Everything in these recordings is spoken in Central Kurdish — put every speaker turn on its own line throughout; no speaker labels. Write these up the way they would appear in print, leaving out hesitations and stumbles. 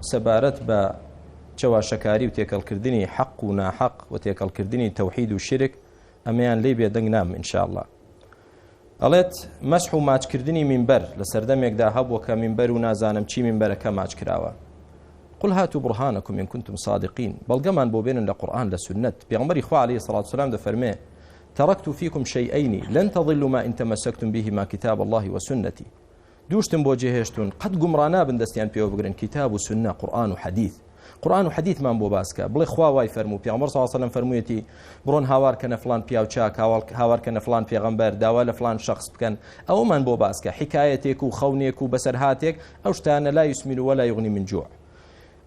سەبارەت بە چەواشەکاری و تێکەڵکردنی حەق و ناحەق و تێکەڵکردنی تەوحید و شرک ئەمەیان لێ بێدەنگ نام ئینشاءالله. ئەڵێت مەسح و ماچکردنی مینبەر لە سەردەمێکدا هەبووە کە مینبەر و نازانم چی مینبەرەکە ماچ کراوە. قل هاتوا برهانكم إن كنتم صادقين. بلغمان بوبين للقرآن للسنة بيغمري خوا عليه الصلاة والسلام دفرميه تركت فيكم شيئين لن تضلوا ما إن تمسكتم بهما كتاب الله وسنتي. دوشتم بوجهشتون قد قمرانا بندستيان بيو بقرن كتاب وسنة قرآن وحديث. قرآن وحديث من بو باسكا بڵێ خوا وای فەرموو پێغەمبەر صلی الله علیه و سلم فەرموویەتی بڕۆن هاوار کەنە فلان پیا و چاک هاوار کەنە فلان پێغەمبەر داوا لە فلان شخص بکەن ئەومان بۆ باسکە حکایەتێک و خەونێک و بەسەرهاتێک ئەو شتانە لا یسمن ولا یغنی من جوع.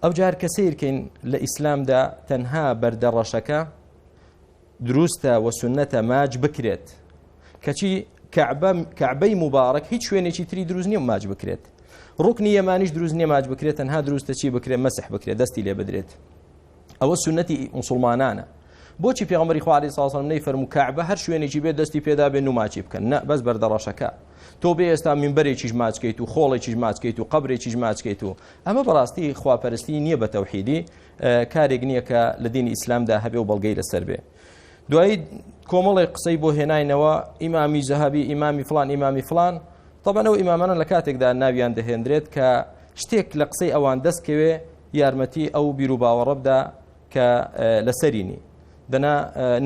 ئەو جار کە سیرکەین لە ئیسلامدا تەنها بەردەڕەشەکە دروستە و سنەتە ماج بکرێت کەچی کەعبەی مبارەک هیچ شوێنێکی تری دروست نییە ماج بکرێت. ڕوکنی یەمانیش دروست نییە ماج بکرێت تەنها دروستە چی بکرێت مەسح بکرێت دەستی لێ بدرێت. ئەوە سنەتی موسڵمانانە. بۆچی پێغەمبەری خوا عەلەیهی سڵاو وسەلام نەیفەرموو کەعبە هەر شوێنێکی بێت دەستی پێدا بێن و ماچی بکەن، نە بەس بەردەڕەشەکە. تۆ بێ ئێستا مینبەرێکیش ماچکەیت و خۆڵێکیش ماچکەیت و قەبرێکیش ماچکەیت و ئەمە بەڕاستی خواپەرستی نییە بە تەوحیدی، کارێک نییە کە لە دینی ئیسلامدا هەبێ و بەڵگەی لەسەر بێ. دوایی کۆمەڵی قسەی بۆ هێناینەوە ئیمامی زەهەبی ئیمامی فلان طبعا ئەو ئیمامانە لە کاتێکدا ناویان دەهێنرێت کە شتێک لە قسەی ئەوان دەستکەوێ یارمەتی ئەو بیر و باوەڕە بدا کە لەسەرینی دەنا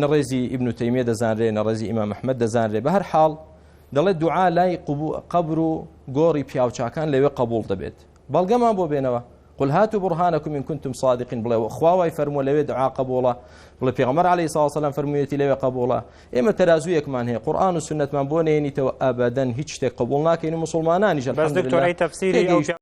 نەڕێزی ئیبن تەیمیە دەزانرێ نەڕێزی ئیمام ئەحمەد دەزانرێ. بە هەر حاڵ دەڵێت دوعا لای قەبر و گۆڕی پیاوچاکان لەوێ قبول دەبێت. بەڵگەمان بۆ بێنەوە قل هاتوا برهانكم إن كنتم صادقين بڵێ خوا وای فەرمووە لەوێ دوعا قبوڵە، بڵێ پێغەمبەر عەلەیهی سڵاو وسەلام فەرموویەتی لەوێ قبوڵە. ئێمە تەرازوویەکمان هەیە قورئان و سنەتمان بۆ نێنیتەوە ئەبەدەن هیچ شتێک قبول ناکەین و موسڵمانانیش
بەس دکتۆرەی تەفسیری